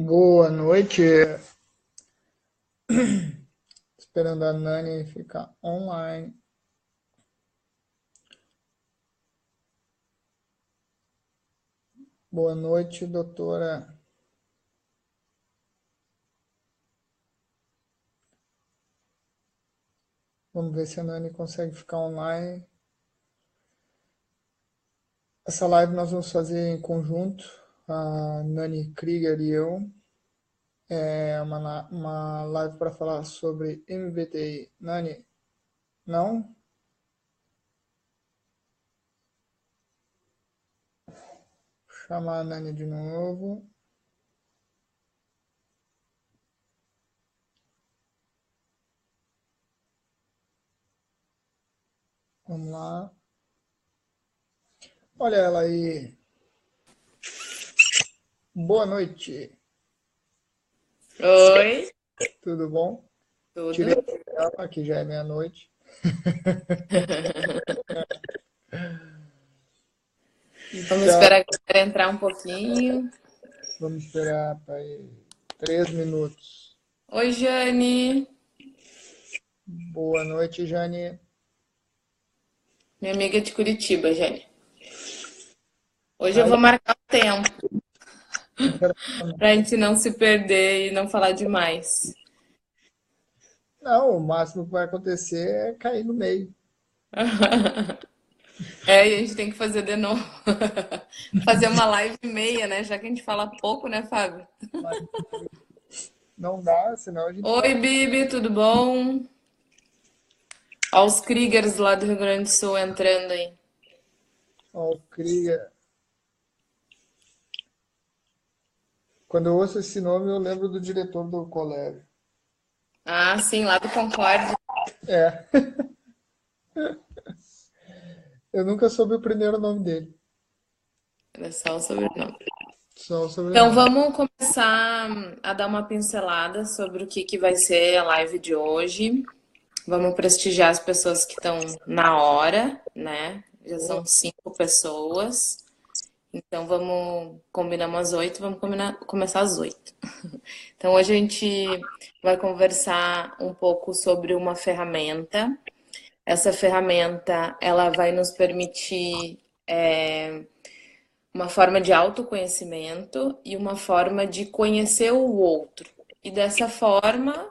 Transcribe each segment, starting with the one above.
Boa noite. Esperando a Nani ficar online. Boa noite, doutora. Vamos ver se a Nani consegue ficar online. Essa live nós vamos fazer em conjunto, a Nani Krieger e eu. É uma live para falar sobre MBTI. Nani, não? Vou chamar a Nani de novo. Vamos lá. Olha ela aí. Boa noite. Oi, Tudo bom? Tirei tudo? ela, que já é meia-noite. Vamos Então, esperar a galera entrar um pouquinho. vamos esperar para 3 minutos. Oi, Jane, Boa noite, Jane. minha amiga de Curitiba, Jane. Hoje eu Aí, vou marcar o tempo interação. pra gente não se perder e não falar demais. Não, o máximo que vai acontecer é cair no meio. É, e a gente tem que fazer de novo. Fazer uma live e meia, né? Já que a gente fala pouco, né, Fábio? Mas não dá, senão a gente vai. Oi, Bibi, tudo bom? Ó, os Kriegers lá do Rio Grande do Sul entrando aí. Ó, o Krieger. Quando eu ouço esse nome, eu lembro do diretor do colégio. Ah, sim, lá do Concorde. É, eu nunca soube o primeiro nome dele, Era só o sobrenome. só o Então sobrenome. vamos começar a dar uma pincelada sobre o que vai ser a live de hoje. Vamos prestigiar as pessoas que estão na hora, né? Já Boa. são 5 pessoas. Então vamos combinar umas 8, vamos começar às 8. Então hoje a gente vai conversar um pouco sobre uma ferramenta. Essa ferramenta ela vai nos permitir uma forma de autoconhecimento e uma forma de conhecer o outro. E dessa forma,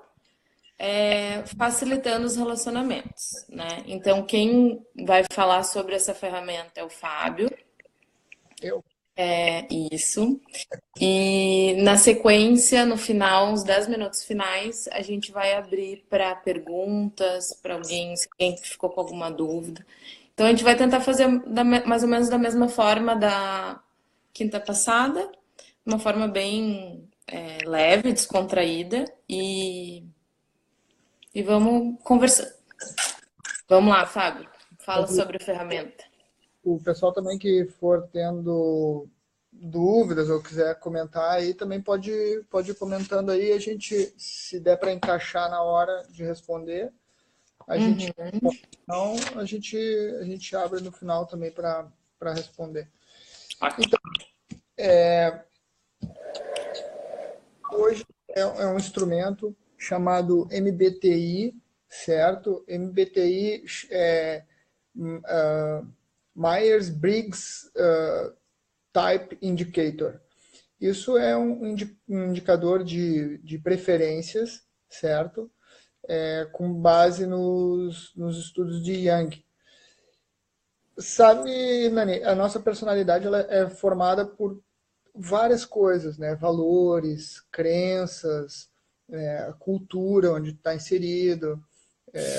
facilitando os relacionamentos, né? Então, quem vai falar sobre essa ferramenta é o Fábio, Eu. é isso. E na sequência, no final, uns 10 minutos finais, a gente vai abrir para perguntas, para alguém, se alguém ficou com alguma dúvida. Então, a gente vai tentar fazer mais ou menos da mesma forma da quinta passada, uma forma bem leve, descontraída e vamos conversar. Vamos lá, Fábio. Fala sobre a ferramenta. O pessoal também que for tendo dúvidas ou quiser comentar aí, também pode ir comentando aí. A gente, se der para encaixar na hora de responder, a gente Uhum. não, a gente abre no final também para responder. Ok. Então, hoje é um instrumento chamado MBTI, certo? MBTI é Myers-Briggs Type Indicator. Isso é um indicador de preferências, certo? Com base nos estudos de Jung. Sabe, Nani, a nossa personalidade ela é formada por várias coisas, né? Valores, crenças, a cultura onde está inserido,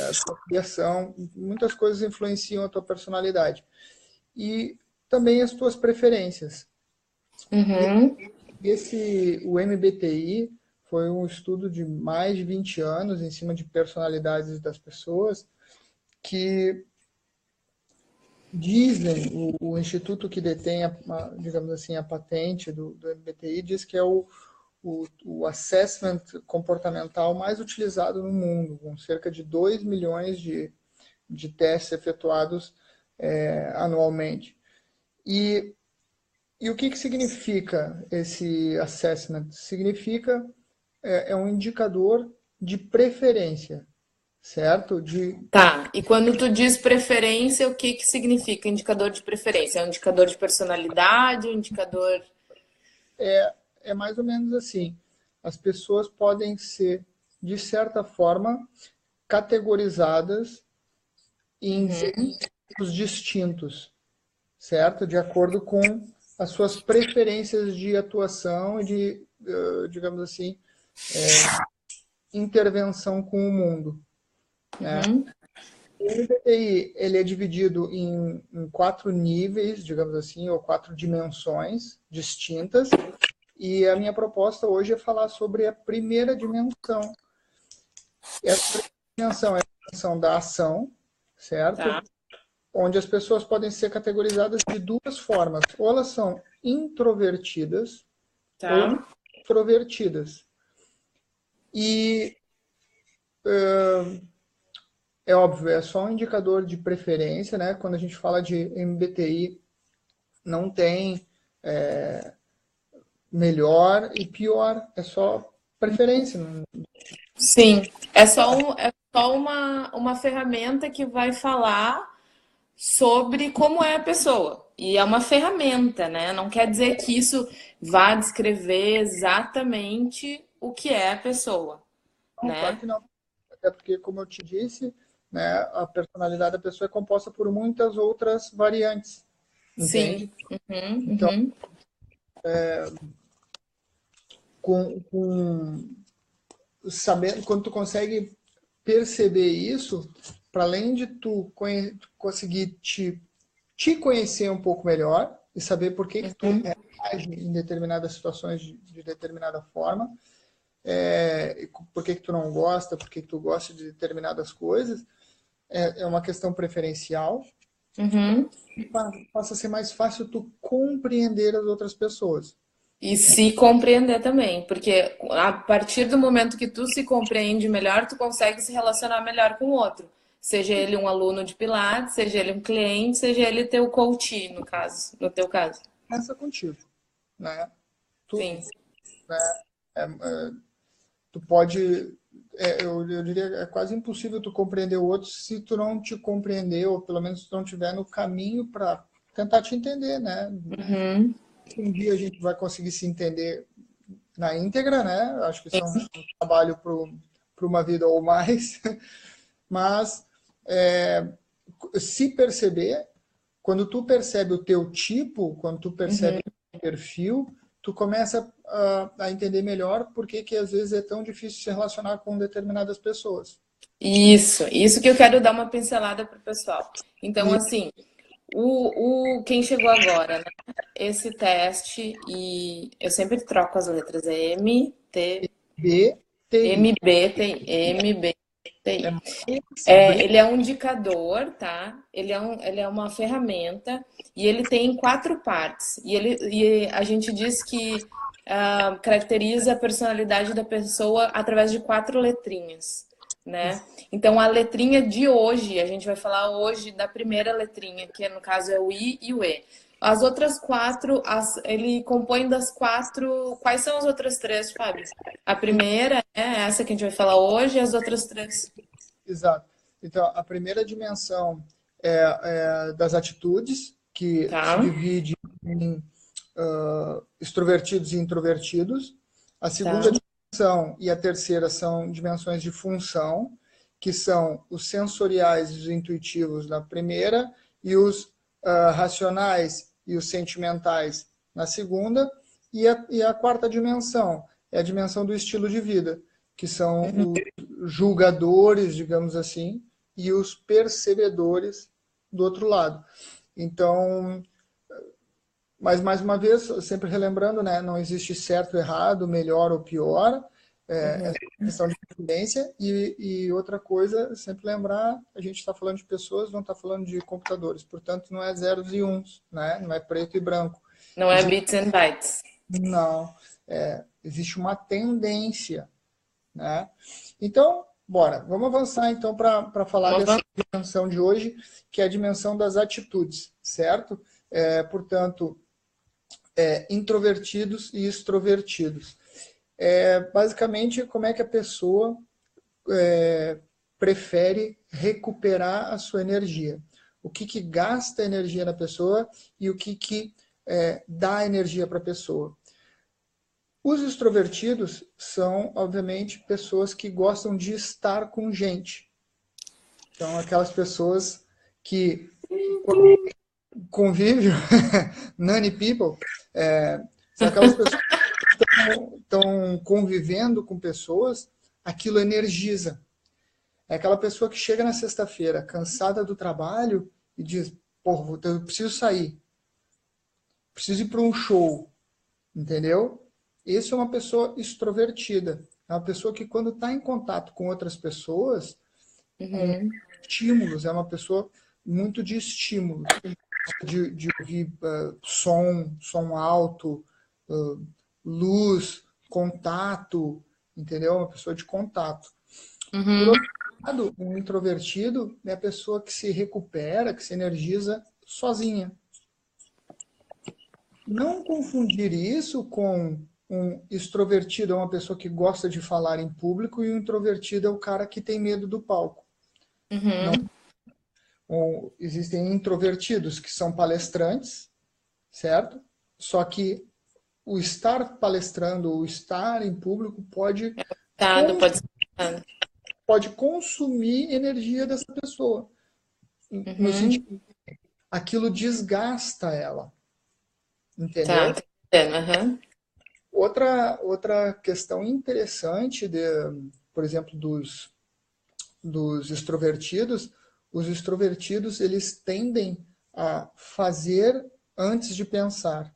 a sua criação, muitas coisas influenciam a tua personalidade. E também as tuas preferências. E Uhum. o MBTI foi um estudo de mais de 20 anos em cima de personalidades das pessoas que dizem, o instituto que detém, digamos assim, a patente do MBTI diz que é o assessment comportamental mais utilizado no mundo, com cerca de 2 milhões de testes efetuados anualmente. E E o que significa esse assessment? Significa, é um indicador de preferência, certo? Tá. E quando tu diz preferência, o que que significa indicador de preferência? É um indicador de personalidade, um indicador... É mais ou menos assim. As pessoas podem ser, de certa forma, categorizadas em tipos distintos, certo? De acordo com as suas preferências de atuação e de, digamos assim, intervenção com o mundo, né? Uhum. O MBTI, ele é dividido em 4 níveis, digamos assim, ou 4 dimensões distintas, e a minha proposta hoje é falar sobre a primeira dimensão. Essa dimensão é a dimensão da ação, certo? Tá, Onde as pessoas podem ser categorizadas de duas formas. Ou elas são introvertidas ou tá. extrovertidas. E é óbvio, é só um indicador de preferência, né? Quando a gente fala de MBTI, não tem melhor e pior, é só preferência. Sim, é só uma ferramenta que vai falar sobre como é a pessoa. E é uma ferramenta, né? Não quer dizer que isso vá descrever exatamente o que é a pessoa, Não, claro né? que não. Até porque, como eu te disse, né, a personalidade da pessoa é composta por muitas outras variantes, Sim. entende? Uhum, Então, uhum. com sabendo, quando tu consegue perceber isso, para além de tu conseguir te conhecer um pouco melhor e saber por que tu reage em determinadas situações de determinada forma, por que tu não gosta, por que tu gosta de determinadas coisas, é uma questão preferencial, Uhum. e passa a ser mais fácil tu compreender as outras pessoas. E se compreender também, porque a partir do momento que tu se compreende melhor, tu consegue se relacionar melhor com o outro. Seja ele um aluno de Pilates, seja ele um cliente, seja ele teu coach, no caso, no teu caso. Pensa contigo, né? Tu, Sim. tu pode, eu diria, é quase impossível tu compreender o outro se tu não te compreender, ou pelo menos se tu não estiver no caminho para tentar te entender, né? Uhum. Um dia a gente vai conseguir se entender na íntegra, né? Acho que isso é um trabalho para uma vida ou mais, mas se perceber, quando tu percebe o teu tipo, quando tu percebe o perfil, tu começa a entender melhor por que às vezes é tão difícil se relacionar com determinadas pessoas. Isso que eu quero dar uma pincelada pro pessoal. Então, E assim, quem chegou agora, né? Esse teste, e eu sempre troco as letras, é BTI é MBTI. mais É, ele é um indicador, tá? Ele é uma ferramenta e ele tem 4 partes. E a gente diz que caracteriza a personalidade da pessoa através de 4 letrinhas, né? Então, a letrinha de hoje, a gente vai falar hoje da primeira letrinha, que no caso é o I e o E. As outras 4, ele compõe das 4. Quais são as outras 3, Fábio? A primeira é essa que a gente vai falar hoje, e as outras 3. exato. Então, a primeira dimensão é das atitudes, que se Tá? divide em extrovertidos e introvertidos. A segunda Tá. dimensão e a terceira são dimensões de função, que são os sensoriais e os intuitivos na primeira, e os racionais e os sentimentais na segunda. E a quarta dimensão é a dimensão do estilo de vida, que são os julgadores, digamos assim, e os percebedores do outro lado. Então, mas, mais uma vez, sempre relembrando, né, não existe certo ou errado, melhor ou pior, é questão de preferência. E outra coisa, sempre lembrar, a gente está falando de pessoas, não está falando de computadores, portanto, não é zeros e uns, né, não é preto e branco. Não é Existe, bits and bytes. não, existe uma tendência, né? Então, bora, vamos avançar então para falar Uma dessa van- dimensão de hoje, que é a dimensão das atitudes, certo? Portanto, introvertidos e extrovertidos. Basicamente, como é que a pessoa prefere recuperar a sua energia. O que gasta energia na pessoa e o que dá energia para a pessoa. Os extrovertidos são, obviamente, pessoas que gostam de estar com gente. Então, aquelas pessoas que convívio, nanny people, são aquelas pessoas que estão convivendo com pessoas, aquilo energiza. É aquela pessoa que chega na sexta-feira cansada do trabalho e diz, pô, eu preciso sair, preciso ir para um show, entendeu? Isso é uma pessoa extrovertida. É uma pessoa que quando está em contato com outras pessoas, estímulos, é uma pessoa muito de estímulo, de ouvir som alto, luz, contato, entendeu? Uma pessoa de contato. Por outro lado, um introvertido é a pessoa que se recupera, que se energiza sozinha. Não confundir isso com um extrovertido, é uma pessoa que gosta de falar em público, e um introvertido é o cara que tem medo do palco. Existem introvertidos que são palestrantes, certo? Só que o estar palestrando, o estar em público pode consumir energia dessa pessoa. No sentido, aquilo desgasta ela. Entendeu? Tá, entendendo. Outra questão interessante, por exemplo, dos extrovertidos, os extrovertidos eles tendem a fazer antes de pensar.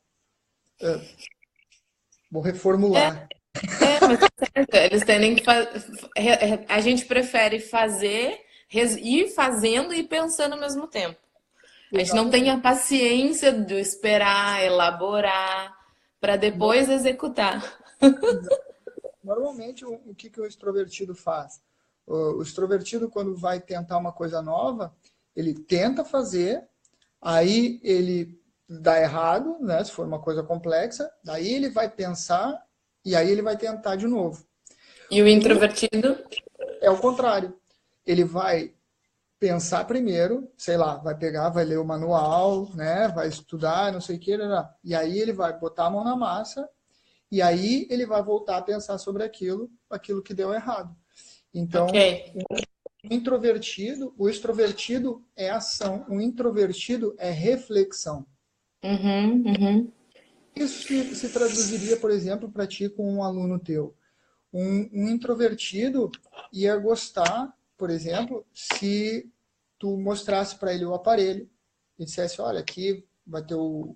Vou reformular. Mas eles tendem que a gente prefere fazer, ir fazendo e pensando ao mesmo tempo. A gente não tem a paciência de esperar, elaborar, para depois executar. Normalmente, o que o extrovertido faz? O extrovertido, quando vai tentar uma coisa nova, ele tenta fazer, aí ele dá errado, né, se for uma coisa complexa, daí ele vai pensar e aí ele vai tentar de novo. E o introvertido? É o contrário. Ele vai pensar primeiro, sei lá, vai pegar, vai ler o manual, né, vai estudar, não sei o que, e aí ele vai botar a mão na massa, e aí ele vai voltar a pensar sobre aquilo que deu errado. Então, o extrovertido é ação, o introvertido é reflexão. Isso se traduziria, por exemplo, para ti com um aluno teu. Um introvertido ia gostar, por exemplo, se tu mostrasse para ele o aparelho e dissesse, olha, aqui vai ter o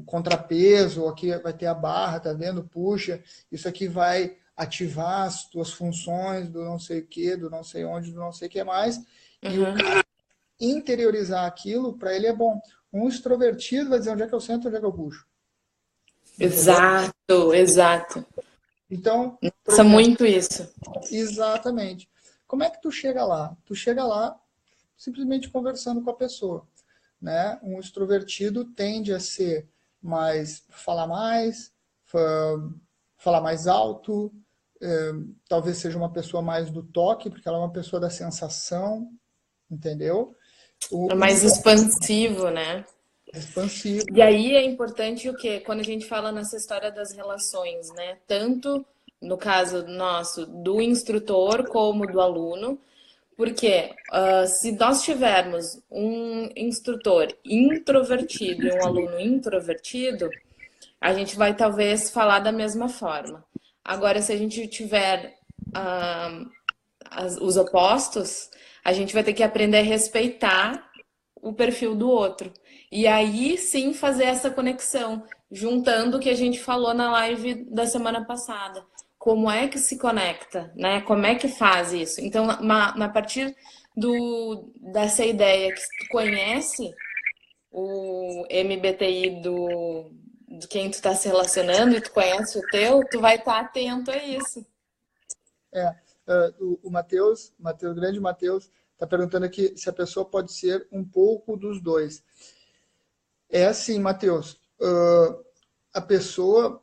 contrapeso, aqui vai ter a barra, tá vendo? Puxa, isso aqui vai ativar as tuas funções do não sei o que, do não sei onde, do não sei o que mais. E o cara interiorizar aquilo, para ele é bom. Um extrovertido vai dizer onde é que eu sento, onde é que eu puxo. Exato, exato. Então, pensa muito isso. Exatamente. Como é que tu chega lá? Tu chega lá simplesmente conversando com a pessoa, né? Um extrovertido tende a ser falar mais alto, talvez seja uma pessoa mais do toque, porque ela é uma pessoa da sensação, entendeu? É mais expansivo, né? Expansivo. E aí é importante o quê? Quando a gente fala nessa história das relações, né? Tanto no caso nosso do instrutor como do aluno, porque se nós tivermos um instrutor introvertido e um aluno introvertido, a gente vai talvez falar da mesma forma. Agora, se a gente tiver os opostos, a gente vai ter que aprender a respeitar o perfil do outro. E aí sim fazer essa conexão, juntando o que a gente falou na live da semana passada. Como é que se conecta, né? Como é que faz isso? Então, a partir dessa ideia que tu conhece o MBTI de quem tu está se relacionando e tu conhece o teu, tu vai estar atento a isso. O Matheus, o grande Matheus, está perguntando aqui se a pessoa pode ser um pouco dos dois. É assim, Matheus, a pessoa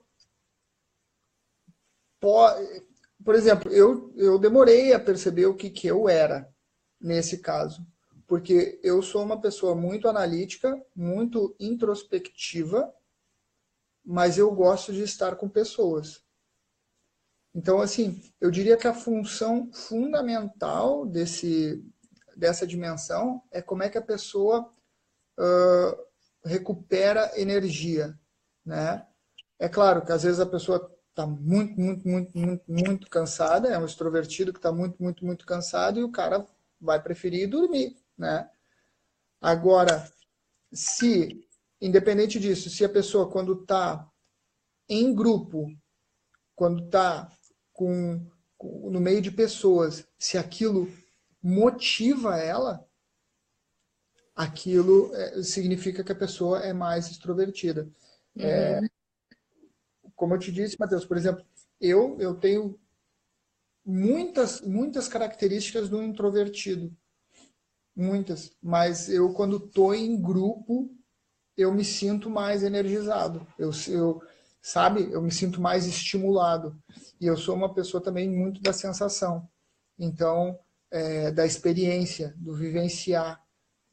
pode... Por exemplo, eu demorei a perceber o que eu era nesse caso. Porque eu sou uma pessoa muito analítica, muito introspectiva, mas eu gosto de estar com pessoas. Então, assim, eu diria que a função fundamental dessa dimensão é como é que a pessoa recupera energia, né? É claro que às vezes a pessoa está muito cansada, é um extrovertido que está muito cansado e o cara vai preferir dormir, né? Agora, se, independente disso, se a pessoa quando está em grupo, quando está no meio de pessoas, se aquilo motiva ela, aquilo significa que a pessoa é mais extrovertida. Uhum. Como eu te disse, Matheus, por exemplo, eu tenho muitas características do introvertido. Muitas. Mas eu, quando estou em grupo, eu me sinto mais energizado. Sabe? Eu me sinto mais estimulado. E eu sou uma pessoa também muito da sensação. Então, da experiência, do vivenciar,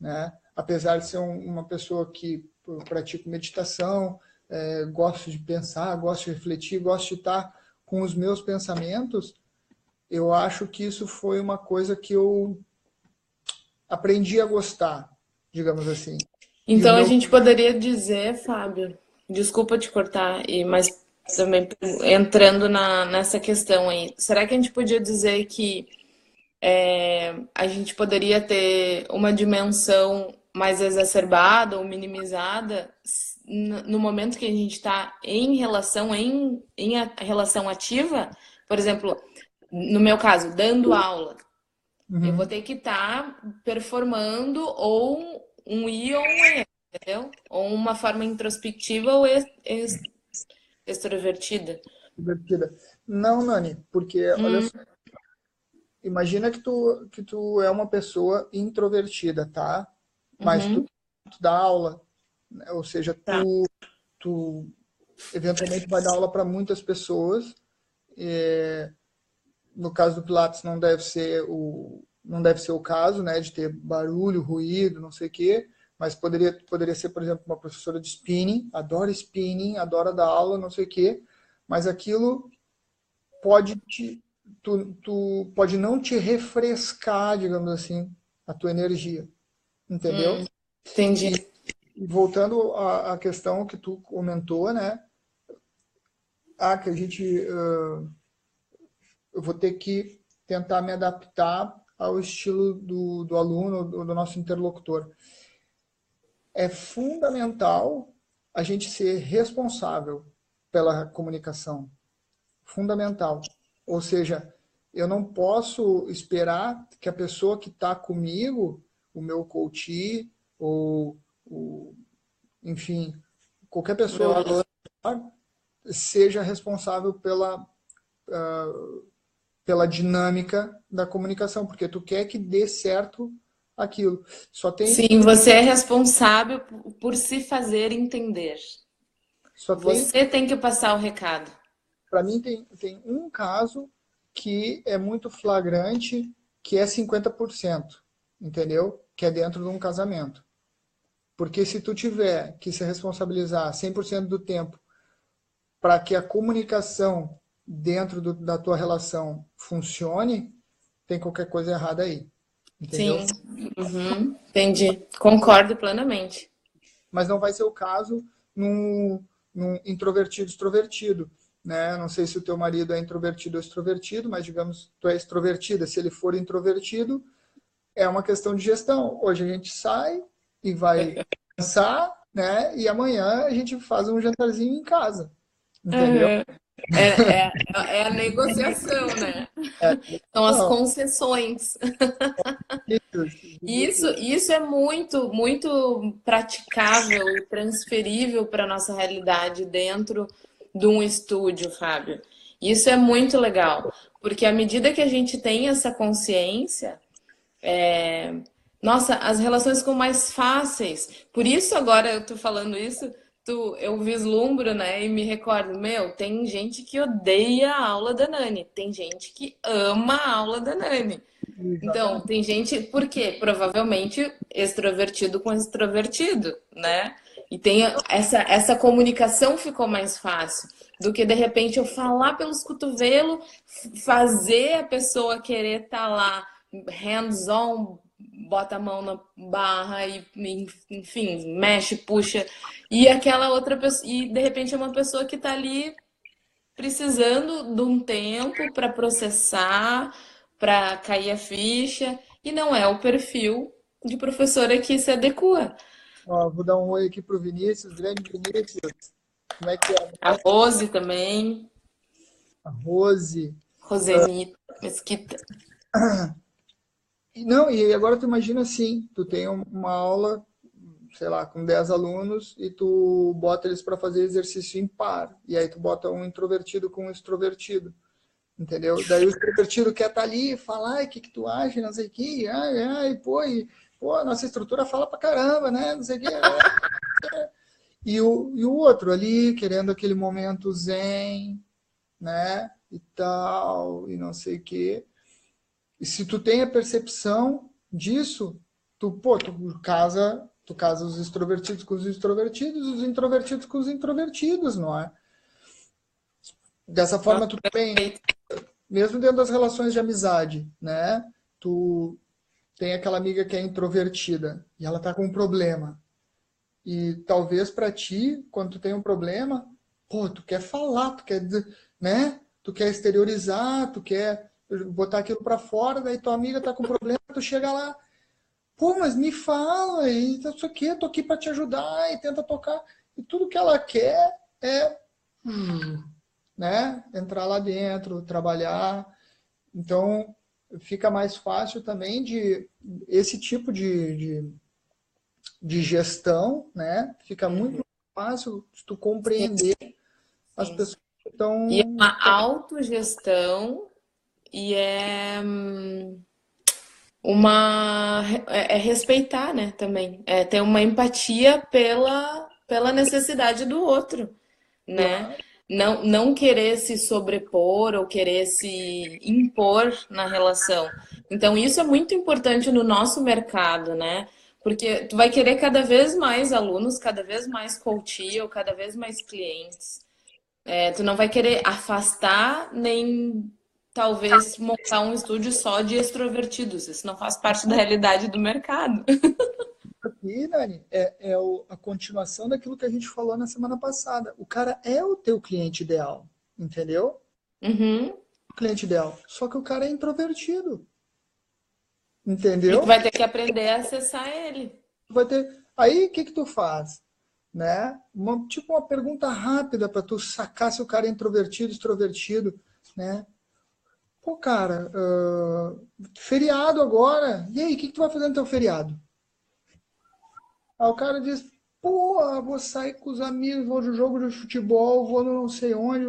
né? Apesar de ser uma pessoa que pratico meditação, gosto de pensar, gosto de refletir, gosto de estar com os meus pensamentos, eu acho que isso foi uma coisa que eu aprendi a gostar, digamos assim. E o Então a meu gente poderia dizer, Fábio, desculpa te cortar, mas também entrando nessa questão aí, será que a gente podia dizer que a gente poderia ter uma dimensão mais exacerbada ou minimizada no momento que a gente está em relação, relação ativa? Por exemplo, no meu caso, dando aula. Eu vou Uhum. ter que estar performando ou um I ou um E, entendeu? Ou uma forma introspectiva ou extrovertida. Divertida. Não, Nani, porque olha Hum, só, imagina que tu é uma pessoa introvertida, tá? Mas tu, uhum, tu dá aula, né? Ou seja, tá. tu eventualmente vai dar aula para muitas pessoas. No caso do Pilates não deve ser o caso, né, de ter barulho, ruído, não sei o quê, mas poderia ser, por exemplo, uma professora de spinning, adora dar aula, não sei o quê, mas aquilo pode tu pode não te refrescar, digamos assim, a tua energia, entendeu? Hum, entendi. E voltando à questão que tu comentou, né, que a gente eu vou ter que tentar me adaptar ao estilo do aluno, do nosso interlocutor. É fundamental a gente ser responsável pela comunicação. Fundamental. Ou seja, eu não posso esperar que a pessoa que está comigo, o meu coach, ou, enfim, qualquer Meu pessoa aluno. seja responsável pela dinâmica da comunicação, porque tu quer que dê certo aquilo. Só tem, Sim, você é responsável por se fazer entender. só tem, Você tem que passar o recado. para mim tem um caso que é muito flagrante, que é 50%, entendeu? Que é dentro de um casamento. Porque se tu tiver que se responsabilizar 100% do tempo para que a comunicação dentro da tua relação funcione, tem qualquer coisa errada aí, entendeu? Sim, uhum, entendi. Concordo plenamente. Mas não vai ser o caso num introvertido extrovertido, né? Não sei se o teu marido é introvertido ou extrovertido, mas digamos tu é extrovertida. Se ele for introvertido, é uma questão de gestão. Hoje a gente sai e vai descansar, né? E amanhã a gente faz um jantarzinho em casa, entendeu? Uhum. É a negociação, né? É, São as não, concessões. Isso, isso. isso é muito praticável e transferível para a nossa realidade dentro de um estúdio, Fábio. Isso é muito legal, porque à medida que a gente tem essa consciência, nossa, as relações ficam mais fáceis. Por isso, agora eu tô falando isso, eu vislumbro, né, e me recordo, meu, tem gente que odeia a aula da Nani, tem gente que ama a aula da Nani. Então, Exatamente. tem gente, por quê? Provavelmente extrovertido com extrovertido, né? E tem essa comunicação ficou mais fácil do que de repente eu falar pelos cotovelos, fazer a pessoa querer estar lá hands-on, bota a mão na barra e enfim, mexe, puxa. E aquela outra pessoa, e de repente é uma pessoa que está ali precisando de um tempo para processar, para cair a ficha, e não é o perfil de professora que se adequa. Ó, vou dar um oi aqui pro Vinícius, grande Vinícius. Como é que é? A Rose também, A Rose. Roseni Mesquita. Não, e agora tu imagina assim, tu tem uma aula, sei lá, com 10 alunos e tu bota eles para fazer exercício impar. E aí tu bota um introvertido com um extrovertido. Entendeu? Daí o extrovertido quer estar ali e falar, o que que tu acha, não sei o que, pô, a nossa estrutura fala pra caramba, né? Não sei o que. E o outro ali, querendo aquele momento zen, né? E tal, e não sei o quê. E se tu tem a percepção disso, tu casa os extrovertidos com os introvertidos com os introvertidos, não é? Dessa forma, tu também, mesmo dentro das relações de amizade, né? Tu tem aquela amiga que é introvertida e ela tá com um problema. E talvez para ti, quando tu tem um problema, pô, tu quer falar, tu quer, né? Tu quer exteriorizar, tu quer botar aquilo para fora, daí tua amiga tá com problema, tu chega lá, pô, mas me fala, e isso aqui, eu tô aqui para te ajudar, e tenta tocar. E tudo que ela quer é, né, entrar lá dentro, trabalhar. Então, fica mais fácil também de esse tipo de gestão, né? Fica muito fácil de tu Sim, compreender as sim. pessoas que E é estão. uma autogestão e é uma é respeitar, né, também. É ter uma empatia pela necessidade do outro, né? Claro, Não querer se sobrepor ou querer se impor na relação. Então, isso é muito importante no nosso mercado, né? Porque tu vai querer cada vez mais alunos, cada vez mais coaching, ou cada vez mais clientes. Tu não vai querer afastar nem talvez montar um estúdio só de extrovertidos. Isso não faz parte da realidade do mercado. aqui, Dani, a continuação daquilo que a gente falou na semana passada. O cara é o teu cliente ideal, entendeu? Uhum. O cliente ideal. Só que o cara é introvertido, E tu entendeu? vai ter que aprender a acessar ele. Vai ter. Aí, o que que tu faz? Né? Tipo uma pergunta rápida para tu sacar se o cara é introvertido, extrovertido, né? Pô, cara, feriado agora. E aí, o que que tu vai fazer no teu feriado? Aí o cara diz, pô, vou sair com os amigos, vou no jogo de futebol, vou no não sei onde,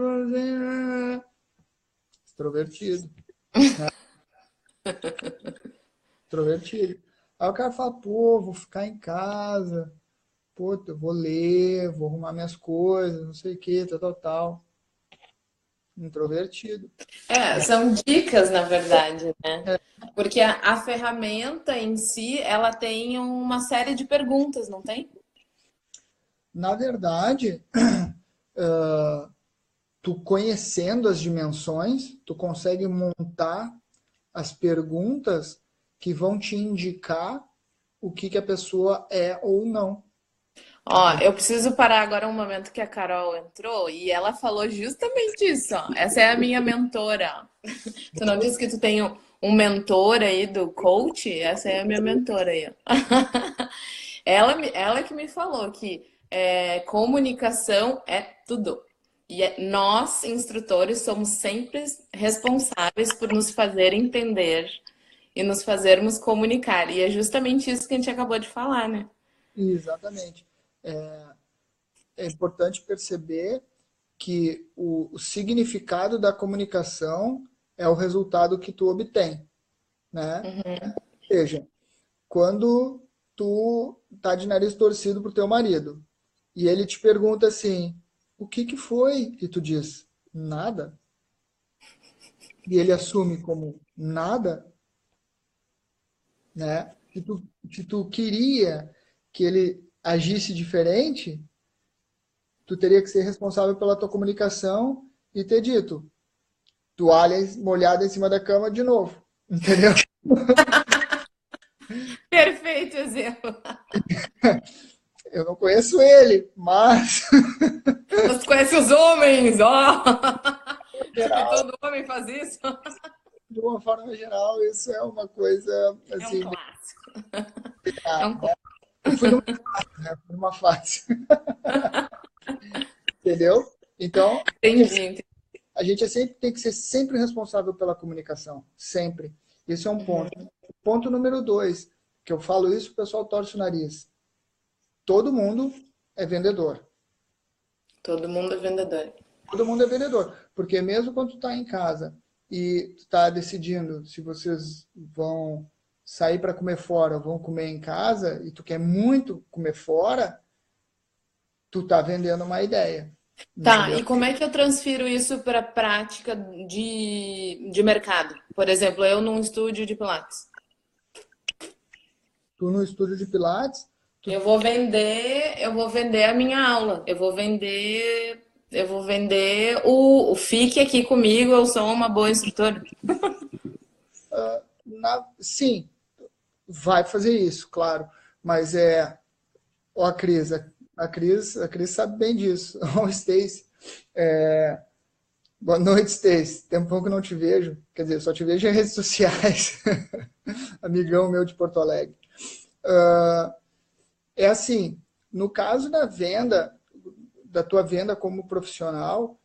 extrovertido, né? Extrovertido. Aí o cara fala, pô, vou ficar em casa, pô, eu vou ler, vou arrumar minhas coisas, não sei o que, tal, tal, tal. Introvertido. São dicas, na verdade, né? Porque a ferramenta em si, ela tem uma série de perguntas, não tem? Na verdade, tu conhecendo as dimensões, tu consegue montar as perguntas que vão te indicar o que, que a pessoa é ou não. Ó, eu preciso parar agora um momento que a Carol entrou e ela falou justamente isso, ó. Essa é a minha mentora. Tu não disse que tu tem um mentor aí do coach? Essa é a minha mentora aí, ó. Ela que me falou que comunicação é tudo. E nós, instrutores, somos sempre responsáveis por nos fazer entender e nos fazermos comunicar. E é justamente isso que a gente acabou de falar, né? Exatamente. É importante perceber que o significado da comunicação é o resultado que tu obtém, né? Ou seja, quando tu tá de nariz torcido pro teu marido e ele te pergunta assim, o que que foi? E tu diz, nada. E ele assume como nada, né? Se tu queria que ele agisse diferente, tu teria que ser responsável pela tua comunicação e ter dito, toalha molhada em cima da cama de novo, entendeu? Perfeito exemplo. Eu não conheço ele, mas, Você conhece os homens, ó! em De que geral, todo homem faz isso? de uma forma geral, isso é uma coisa, É um assim, bem clássico. É complicada, um né? Eu fui numa fase, entendeu? Então, entendi. a gente sempre tem que ser sempre responsável pela comunicação, sempre. Esse é um ponto. Ponto número 2, que eu falo isso, o pessoal torce o nariz. Todo mundo é vendedor. Todo mundo é vendedor. Todo mundo é vendedor. Porque mesmo quando tu está em casa e está decidindo se vocês vão sair para comer fora ou vão comer em casa, e tu quer muito comer fora, tu está vendendo uma ideia. Tá, Entendeu? e como é que eu transfiro isso para a prática de mercado? Por exemplo, eu num estúdio de Pilates. Tu no estúdio de Pilates, tu, Eu vou vender a minha aula. Eu vou vender o fique aqui comigo, eu sou uma boa instrutora. sim, vai fazer isso, claro. Mas ó, a Cris sabe bem disso. Ó, Stacy. Boa noite, Stacy. Tempão que não te vejo. Quer dizer, só te vejo em redes sociais. Amigão meu de Porto Alegre. É assim, no caso da venda, da tua venda como profissional,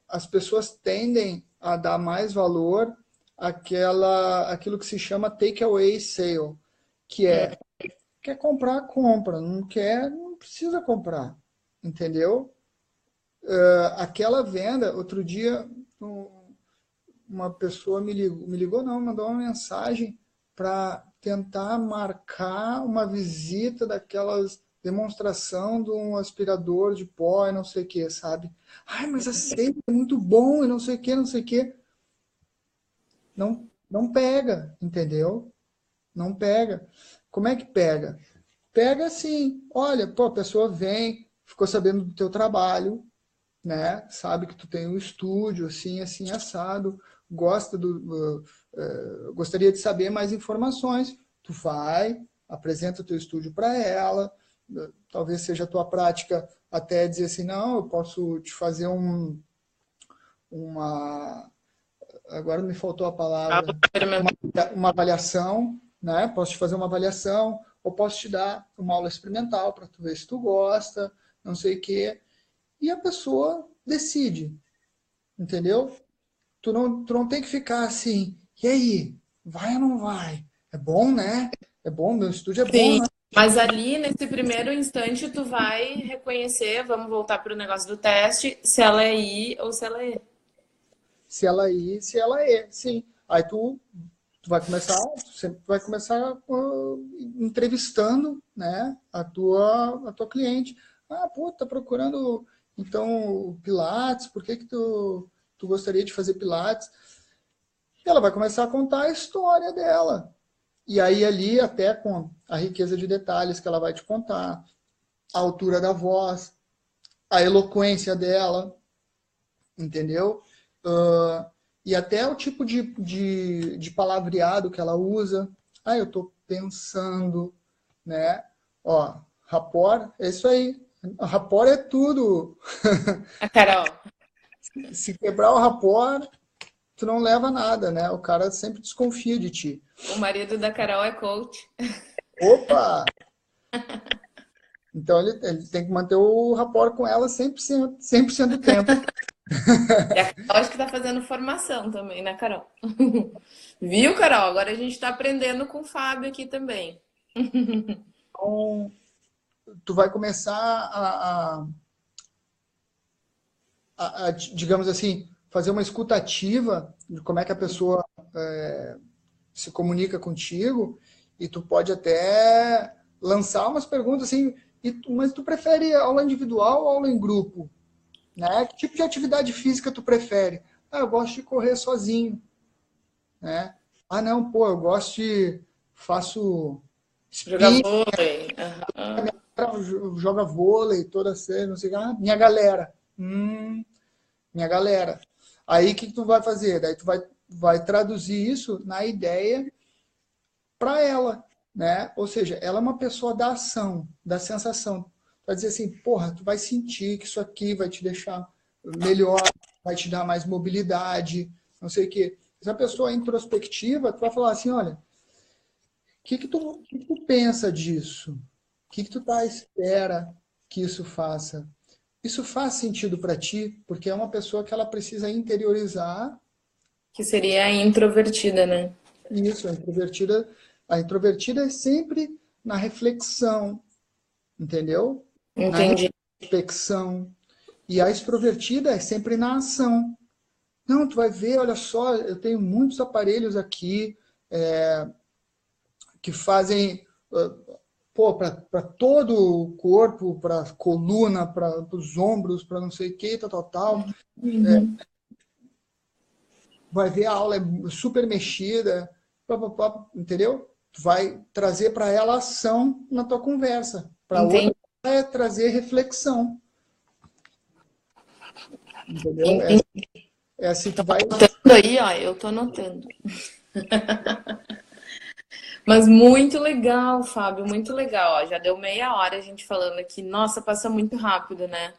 as pessoas tendem a dar mais valor àquilo que se chama takeaway sale, que quer comprar, compra, não quer, não precisa comprar, entendeu? Aquela venda, outro dia, uma pessoa me ligou não, mandou uma mensagem para tentar marcar uma visita daquelas demonstração de um aspirador de pó e não sei o que, sabe? Ai, mas aceita, é muito bom e não sei o que, não sei o que. Não, não pega, entendeu? Não pega. Como é que pega? Pega assim, olha, pô, a pessoa vem, ficou sabendo do teu trabalho, né? Sabe que tu tem um estúdio assim, assim assado, gostaria de saber mais informações. Tu vai, apresenta o teu estúdio para ela, talvez seja a tua prática até dizer assim, não, eu posso te fazer uma, agora me faltou a palavra, uma avaliação, né? Posso te fazer uma avaliação, ou posso te dar uma aula experimental para tu ver se tu gosta, não sei o quê. E a pessoa decide, entendeu? Tu não tem que ficar assim, e aí, vai ou não vai? É bom, né? É bom, meu estúdio é bom, Sim, né? mas ali nesse primeiro instante tu vai reconhecer, vamos voltar para o negócio do teste, se ela é I ou se ela é E. Se ela ir, se ela é, sim. Aí tu vai começar, tu sempre vai começar entrevistando, né, a tua cliente. Ah, pô, tá procurando então Pilates, por que que tu gostaria de fazer Pilates? E ela vai começar a contar a história dela. E aí ali até com a riqueza de detalhes que ela vai te contar, a altura da voz, a eloquência dela, entendeu? Uh, e até o tipo de palavreado que ela usa. Ah, eu estou pensando, né? Ó, rapport, é isso aí. Rapport é tudo. A Carol, Se quebrar o rapport, tu não leva nada, né? O cara sempre desconfia de ti. o marido da Carol é coach. Opa! Então ele tem que manter o rapport com ela 100% do tempo. E a Carol acho que tá fazendo formação também, né, Carol? Viu, Carol? Agora a gente tá aprendendo com o Fábio aqui também. Então, tu vai começar digamos assim, fazer uma escutativa de como é que a pessoa se comunica contigo e tu pode até lançar umas perguntas assim, Mas tu prefere aula individual ou aula em grupo? Né? Que tipo de atividade física tu prefere? Ah, eu gosto de correr sozinho. Né? Ah, não, pô, eu gosto de... Faço Jogar spinning, vôlei. Aham. joga vôlei, toda semana, não sei o que. Ah, minha galera. Minha galera. Aí o que tu vai fazer? Daí tu vai traduzir isso na ideia para ela, né? Ou seja, ela é uma pessoa da ação, da sensação. Vai dizer assim, porra, tu vai sentir que isso aqui vai te deixar melhor, vai te dar mais mobilidade, não sei o quê. Se a pessoa é introspectiva, tu vai falar assim, olha, que tu pensa disso? O que tu tá à espera que isso faça? Isso faz sentido para ti? Porque é uma pessoa que ela precisa interiorizar Que seria a introvertida, né? isso. A introvertida é sempre na reflexão, entendeu? Na Entendi. introspecção. E a extrovertida é sempre na ação. Não, tu vai ver, olha só, eu tenho muitos aparelhos aqui que fazem para todo o corpo, para a coluna, para os ombros, para não sei o que, tal, tal, tal. Uhum. Vai ver a aula é super mexida, pá, pá, pá, entendeu? Tu vai trazer para ela ação na tua conversa. Para outra Entendi. é trazer reflexão, entendeu? Entendi. É assim que vai. Anotando aí, ó, eu tô anotando. Mas muito legal, Fábio, muito legal. Ó, já deu meia hora a gente falando aqui. Nossa, passa muito rápido, né?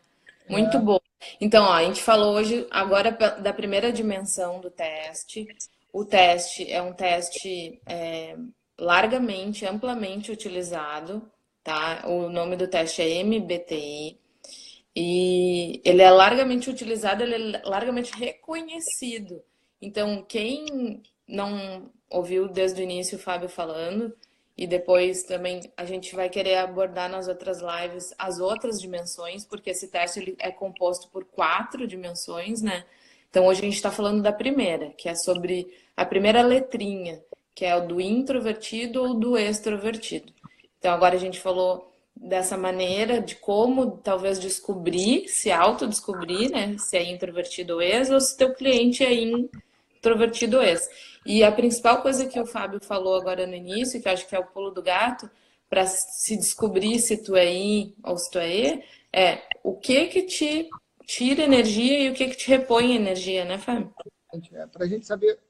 Muito É, bom. Então, ó, a gente falou hoje agora da primeira dimensão do teste. O teste é um teste largamente, amplamente utilizado, tá? O nome do teste é MBTI. E ele é largamente utilizado, ele é largamente reconhecido. Então, quem não ouviu desde o início o Fábio falando, e depois também a gente vai querer abordar nas outras lives as outras dimensões, porque esse teste ele é composto por 4 dimensões, né? Então, hoje a gente está falando da primeira, que é sobre a primeira letrinha, que é o do introvertido ou do extrovertido. Então, agora a gente falou dessa maneira de como talvez descobrir, se autodescobrir, né? Se é introvertido ou ex, ou se teu cliente é introvertido ou ex. E a principal coisa que o Fábio falou agora no início, que eu acho que é o pulo do gato, para se descobrir se tu é in ou se tu é e, é o que te tira energia e o que te repõe energia, né, Fábio? para a gente saber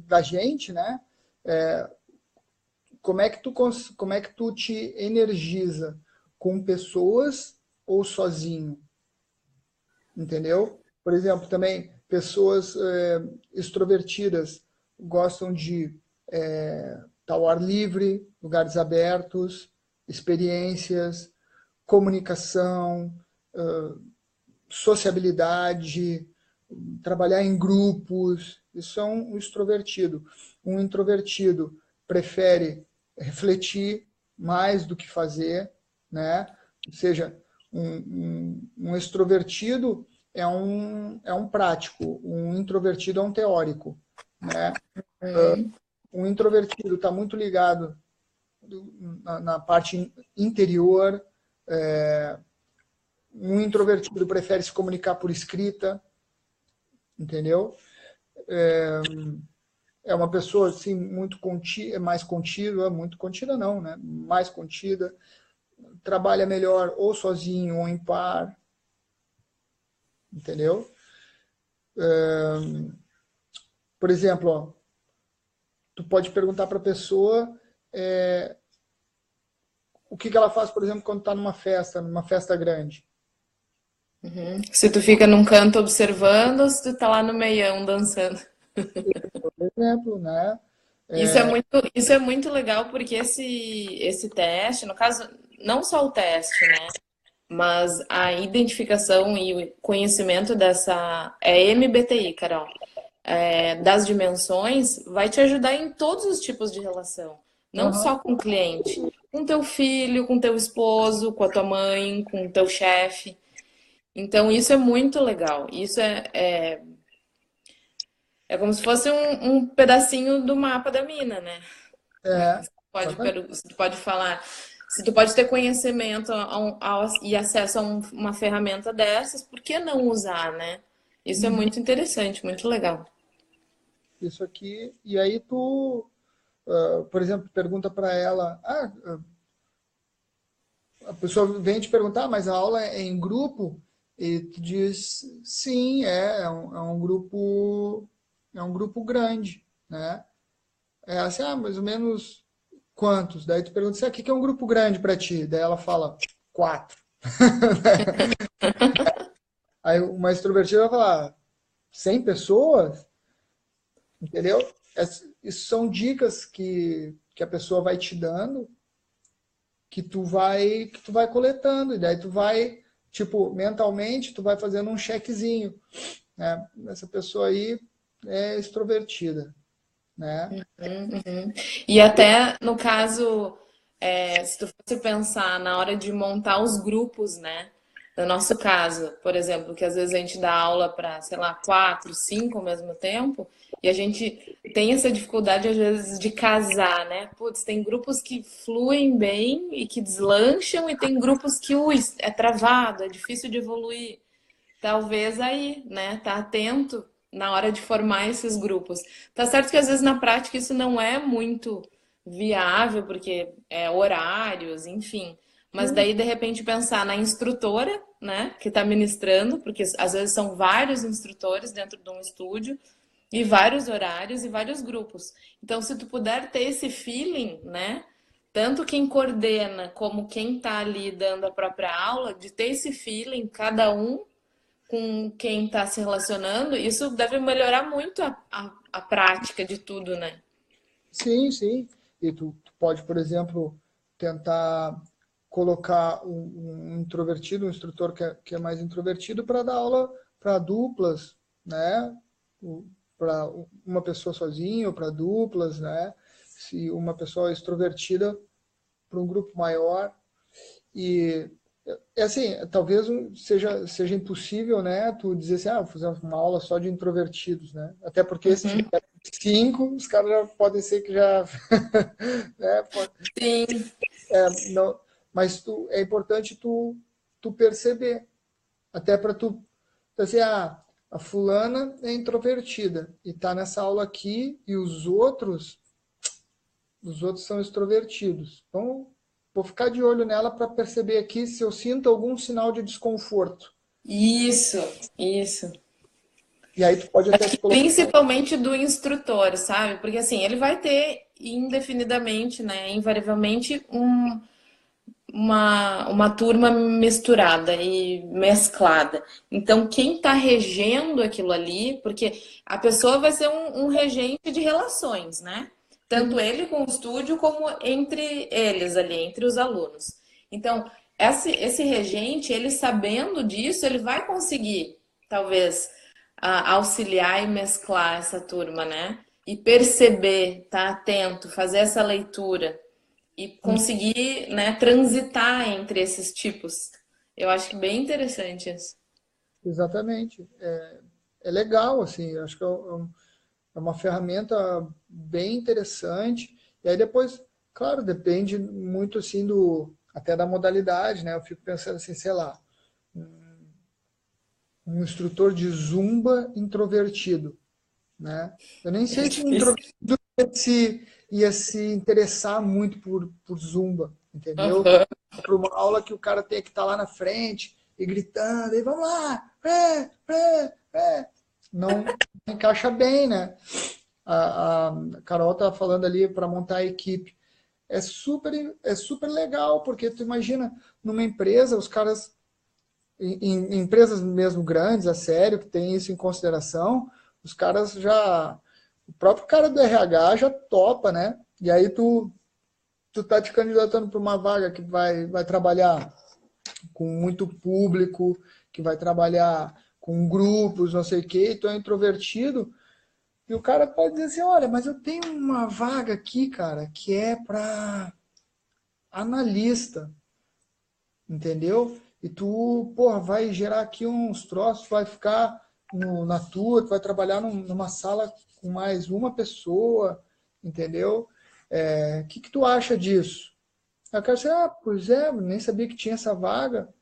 da gente, né? Como é que tu te energiza com pessoas ou sozinho, entendeu? Por exemplo, também pessoas extrovertidas gostam de estar ao ar livre, lugares abertos, experiências, comunicação, sociabilidade, trabalhar em grupos. Isso é um extrovertido. Um introvertido prefere refletir mais do que fazer, né? Ou seja, um extrovertido é um prático, um introvertido é um teórico, né? Hum, Um introvertido está muito ligado na parte interior, um introvertido prefere se comunicar por escrita, entendeu? É uma pessoa assim muito contida, mais contida, muito contida não, né? Mais contida, trabalha melhor ou sozinho ou em par, entendeu? Por exemplo, ó, tu pode perguntar para a pessoa o que ela faz, por exemplo, quando está numa festa grande. Se tu fica num canto observando ou se tu tá lá no meião dançando. Por exemplo, né? Isso é muito legal porque esse teste, no caso, não só o teste, né? Mas a identificação e o conhecimento dessa MBTI, Carol, das dimensões, vai te ajudar em todos os tipos de relação. Não Uhum. só com o cliente, com teu filho, com teu esposo, com a tua mãe, com o teu chefe. Então, isso é muito legal. Isso é como se fosse um pedacinho do mapa da mina, né? É, Você exatamente. pode falar. Se tu pode ter conhecimento e acesso a uma ferramenta dessas, por que não usar, né? Isso é Uhum. muito interessante, muito legal. Isso aqui, e aí tu, por exemplo, pergunta para ela, a pessoa vem te perguntar, mas a aula é em grupo? E tu diz, sim, é um grupo grande, né? É assim, mais ou menos quantos? Daí tu pergunta, o que é um grupo grande para ti? Daí ela fala, 4. Aí uma extrovertida vai falar, 100 pessoas? Entendeu? Isso são dicas que a pessoa vai te dando, que tu vai coletando, e daí tu vai, tipo, mentalmente, tu vai fazendo um checkzinho, né? Essa pessoa aí é extrovertida, né? Uhum. E até no caso, se tu fosse pensar na hora de montar os grupos, né? No nosso caso, por exemplo, que às vezes a gente dá aula para, sei lá, 4, 5 ao mesmo tempo, e a gente tem essa dificuldade, às vezes, de casar, né? Putz, tem grupos que fluem bem e que deslancham, e tem grupos que, ui, é travado, é difícil de evoluir. Talvez aí, né? Tá atento na hora de formar esses grupos. Tá certo que às vezes na prática isso não é muito viável, porque é horários, enfim. Mas Sim, daí, de repente, pensar na instrutora, né, que está ministrando, porque às vezes são vários instrutores dentro de um estúdio, e vários horários e vários grupos. Então, se tu puder ter esse feeling, né, tanto quem coordena como quem está ali dando a própria aula, de ter esse feeling, cada um com quem está se relacionando, isso deve melhorar muito a prática de tudo, né? sim, sim. E tu pode, por exemplo, tentar colocar um introvertido, um instrutor que é mais introvertido, para dar aula para duplas, né? Para uma pessoa sozinha ou para duplas, né? Se uma pessoa é extrovertida para um grupo maior. E é assim, talvez seja impossível, né, tu dizer assim, vou fazer uma aula só de introvertidos, né? Até porque se Uhum. tiver 5, os caras já podem ser que já, né, Sim, não, mas é importante tu perceber, até para tu assim, a fulana é introvertida e tá nessa aula aqui e os outros são extrovertidos. Então, vou ficar de olho nela para perceber aqui se eu sinto algum sinal de desconforto. isso, isso. E aí tu pode até te colocar. Principalmente do instrutor, sabe? Porque assim, ele vai ter indefinidamente, né, invariavelmente uma turma misturada e mesclada. Então, quem está regendo aquilo ali, porque a pessoa vai ser um regente de relações, né? Tanto Sim, ele com o estúdio, como entre eles ali, entre os alunos. Então, esse regente, ele sabendo disso, ele vai conseguir, talvez, auxiliar e mesclar essa turma, né? E perceber, estar atento, fazer essa leitura e conseguir, né, transitar entre esses tipos. Eu acho que bem interessante isso. exatamente. É legal, assim, acho que é uma ferramenta bem interessante. E aí depois, claro, depende muito assim até da modalidade, né? Eu fico pensando assim, sei lá, um instrutor de zumba introvertido, né? Eu nem É sei se um difícil. introvertido ia se interessar muito por zumba, entendeu? Uhum. Para uma aula que o cara tem que estar lá na frente e gritando, e vamos lá, não encaixa bem, né? A Carol tá falando ali para montar a equipe. É super legal, porque tu imagina, numa empresa, os caras, em empresas mesmo grandes, a sério, que tem isso em consideração, os caras já, o próprio cara do RH já topa, né? E aí tu tá te candidatando para uma vaga que vai trabalhar com muito público, que vai trabalhar com grupos, não sei o quê, e tu é introvertido, e o cara pode dizer assim, olha, mas eu tenho uma vaga aqui, cara, que é para analista, entendeu? E tu, porra, vai gerar aqui uns troços, vai ficar na tua, tu vai trabalhar numa sala com mais uma pessoa, entendeu? O que tu acha disso? Aí o cara diz, ah, pois é, nem sabia que tinha essa vaga.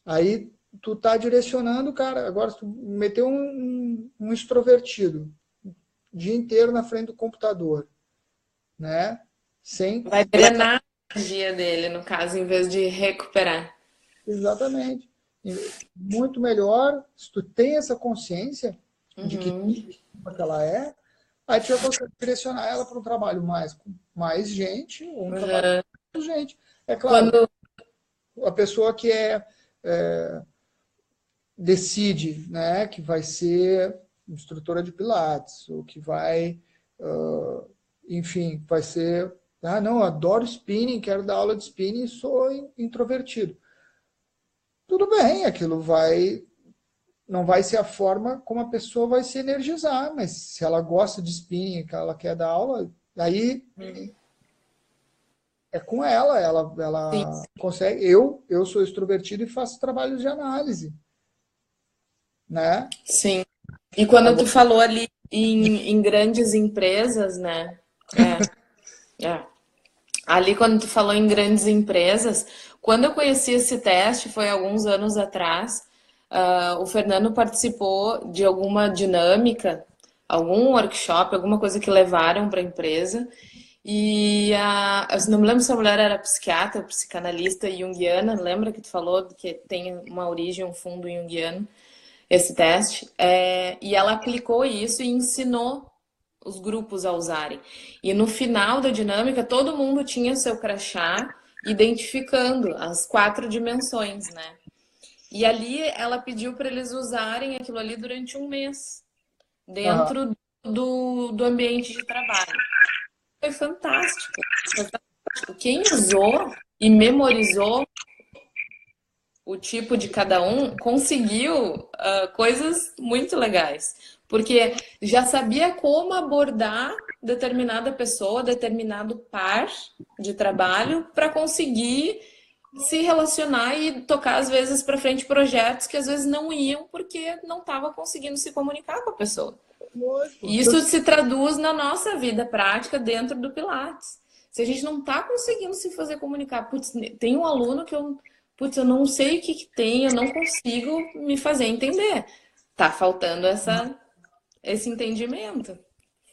Aí tu tá direcionando, cara. Agora, se tu meter um extrovertido o dia inteiro na frente do computador, né? Sem. Vai drenar a energia dele, no caso, em vez de recuperar. Exatamente. Muito melhor, se tu tem essa consciência de que Uhum. ela é, aí tu já consegue direcionar ela para um trabalho mais com mais gente, ou um trabalho Uhum. com menos gente. É claro, Quando, a pessoa que decide, né, que vai ser instrutora de pilates, ou que vai, enfim, vai ser, ah, não, adoro spinning, quero dar aula de spinning e sou introvertido. Tudo bem, aquilo não vai ser a forma como a pessoa vai se energizar, mas se ela gosta de spinning, que ela quer dar aula, aí é com sim, ela consegue. Eu sou extrovertido e faço trabalhos de análise, né? sim. E quando tu Agora, falou ali em grandes empresas, né? É. Ali, quando tu falou em grandes empresas, quando eu conheci esse teste, foi alguns anos atrás, o Fernando participou de alguma dinâmica, algum workshop, alguma coisa que levaram para a empresa. E eu não me lembro se a mulher era psiquiatra, psicanalista junguiana, lembra que tu falou que tem uma origem, um fundo junguiano, esse teste? E ela aplicou isso e ensinou os grupos a usarem. E no final da dinâmica, todo mundo tinha seu crachá identificando as 4 dimensões, né? E ali ela pediu para eles usarem aquilo ali durante um mês, aham, dentro do ambiente de trabalho. Foi fantástico. Foi fantástico. Quem usou e memorizou o tipo de cada um conseguiu coisas muito legais, porque já sabia como abordar determinada pessoa, determinado par de trabalho para conseguir se relacionar e tocar às vezes para frente projetos que às vezes não iam porque não estava conseguindo se comunicar com a pessoa. lógico. E isso se traduz na nossa vida prática dentro do Pilates. Se a gente não está conseguindo se fazer comunicar, putz, tem um aluno que putz, eu não sei o que que tem, eu não consigo me fazer entender. Tá faltando esse entendimento.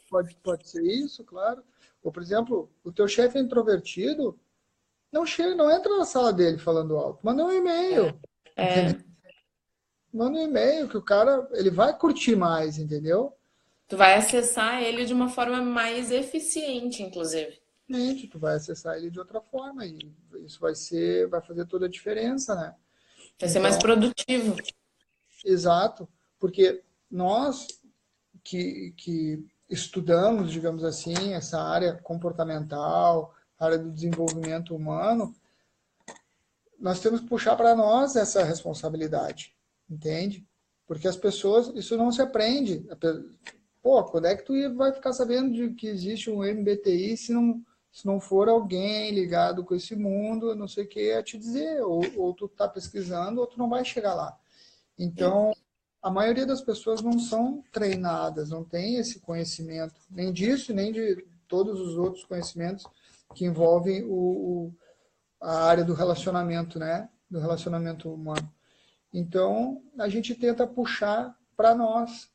Pode ser isso, claro. Ou, por exemplo, o teu chefe é introvertido, não chega, não entra na sala dele falando alto. Manda um e-mail, entendeu? É, Manda um e-mail que o cara, ele vai curtir mais, entendeu? tu vai acessar ele de uma forma mais eficiente, inclusive. Gente, tu vai acessar ele de outra forma e isso vai fazer toda a diferença, né? Vai ser mais Então, produtivo. exato, porque nós que estudamos, digamos assim, essa área comportamental, área do desenvolvimento humano, nós temos que puxar para nós essa responsabilidade, entende? Porque as pessoas, isso não se aprende. Pô, quando é que tu vai ficar sabendo de que existe um MBTI se não for alguém ligado com esse mundo, não sei o que, a te dizer, ou tu tá pesquisando, ou tu não vai chegar lá. Então, a maioria das pessoas não são treinadas, não tem esse conhecimento, nem disso, nem de todos os outros conhecimentos que envolvem a área do relacionamento, né? Do relacionamento humano. Então, a gente tenta puxar para nós.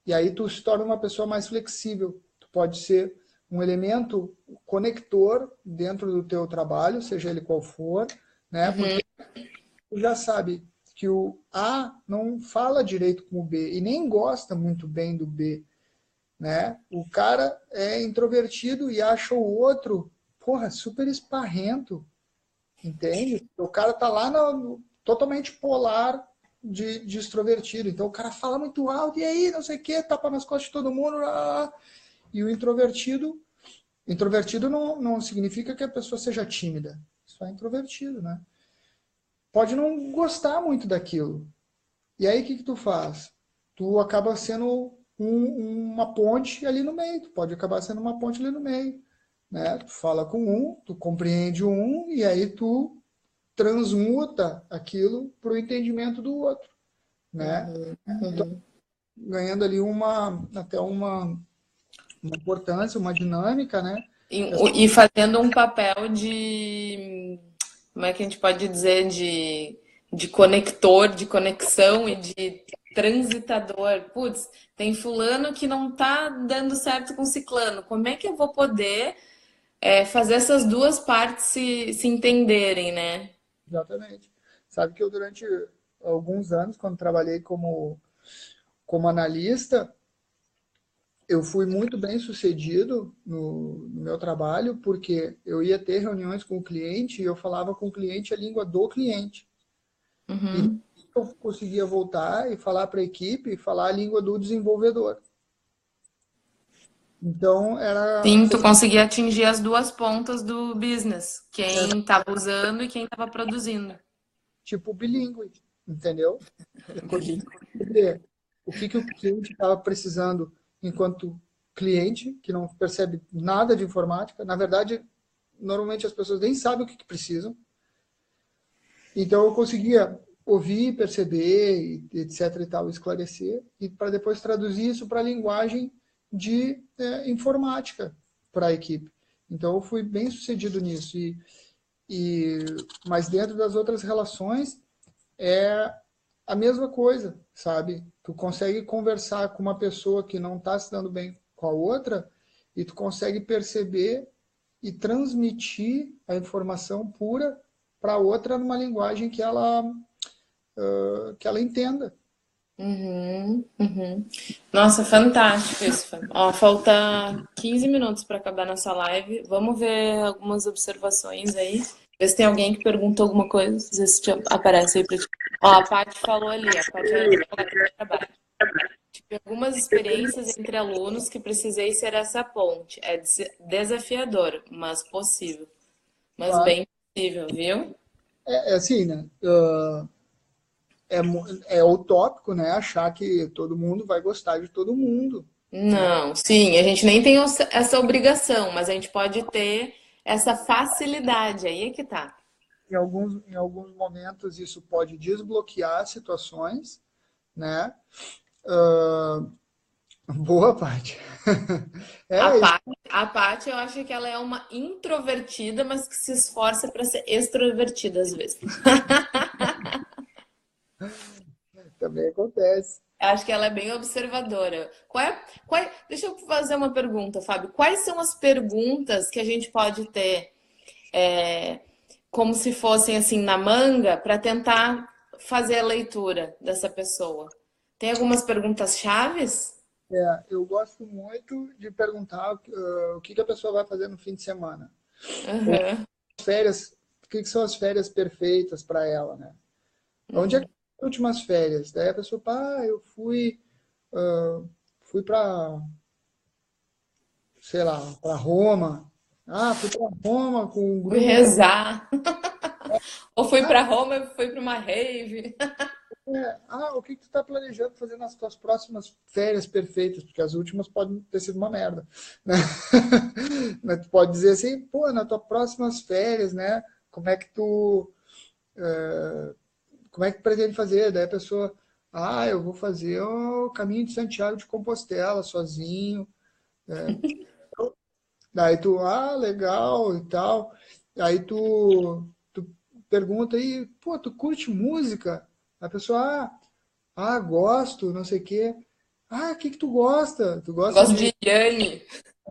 E aí tu se torna uma pessoa mais flexível. Tu pode ser um elemento conector dentro do teu trabalho, seja ele qual for, né? Uhum, Porque tu já sabe que o A não fala direito com o B e nem gosta muito bem do B, né? O cara é introvertido e acha o outro, porra, super esparrento, entende? O cara tá lá totalmente polar de extrovertido. Então o cara fala muito alto, e aí, não sei o quê, tapa nas costas de todo mundo. E o introvertido não significa que a pessoa seja tímida. Só é introvertido, né? Pode não gostar muito daquilo. E aí o que tu faz? Tu acaba sendo uma ponte ali no meio. Tu pode acabar sendo uma ponte ali no meio. Né? Tu fala com um, tu compreende um, e aí tu transmuta aquilo para o entendimento do outro, né? uhum, uhum. Ganhando ali até uma importância, uma dinâmica, né? E fazendo um papel de, como é que a gente pode dizer, de conector, de conexão e de transitador. Putz, tem fulano que não tá dando certo com ciclano. Como é que eu vou poder fazer essas duas partes se entenderem, né? Exatamente. Sabe que eu, durante alguns anos, quando trabalhei como analista, eu fui muito bem sucedido no meu trabalho, porque eu ia ter reuniões com o cliente e eu falava com o cliente a língua do cliente. E Uhum. eu conseguia voltar e falar para a equipe, falar a língua do desenvolvedor. Então, era Sim, tu conseguia atingir as duas pontas do business, quem estava usando e quem estava produzindo. tipo bilíngue, entendeu? Eu conseguia entender que o cliente estava precisando enquanto cliente, que não percebe nada de informática. Na verdade, normalmente as pessoas nem sabem o que precisam. Então eu conseguia ouvir, perceber, etc e tal, esclarecer, e para depois traduzir isso para a linguagem de informática para a equipe. Então eu fui bem sucedido nisso. E, mas dentro das outras relações é a mesma coisa, sabe? Tu consegue conversar com uma pessoa que não está se dando bem com a outra e tu consegue perceber e transmitir a informação pura para a outra numa linguagem que ela entenda. Uhum, uhum. Nossa, fantástico isso, Fábio. Ó, falta 15 minutos para acabar nossa live. Vamos ver algumas observações aí. Ver se tem alguém que perguntou alguma coisa. Ver se aparece aí pra ti. Ó, a Paty falou ali, a Paty é uma colega de trabalho. Tive algumas experiências entre alunos que precisei ser essa ponte. É desafiador, mas possível. Mas Claro. bem possível, viu? É assim, né? É utópico, né? Achar que todo mundo vai gostar de todo mundo, né? Não, sim, a gente nem tem essa obrigação, mas a gente pode ter essa facilidade, aí é que tá. Em alguns momentos isso pode desbloquear situações, né? Ah, boa parte. A É isso. Paty, a Paty, eu acho que ela é uma introvertida, mas que se esforça para ser extrovertida às vezes. Também acontece. Eu acho que ela é bem observadora. Deixa eu fazer uma pergunta, Fábio. Quais são as perguntas que a gente pode ter como se fossem assim na manga para tentar fazer a leitura dessa pessoa? Tem algumas perguntas chaves? Eu gosto muito de perguntar o que a pessoa vai fazer no fim de semana. Aham. Férias, o que são as férias perfeitas para ela, né? Onde é que Uhum. são as últimas férias? Daí a pessoa, pá, eu fui para, sei lá, para Roma. Ah, fui para Roma com um Fui grupo. rezar. Ou fui Ah, para Roma e fui para uma rave. o que tu está planejando fazer nas tuas próximas férias perfeitas? Porque as últimas podem ter sido uma merda, né? Mas tu pode dizer assim, pô, nas tuas próximas férias, né? Como é que tu, como é que pretende fazer? Daí a pessoa, eu vou fazer o caminho de Santiago de Compostela sozinho. Daí tu, legal e tal. Aí tu pergunta aí, pô, tu curte música? A pessoa, gosto, não sei o quê. O que que tu gosta? Tu Eu gosta gosto de, de Yanni.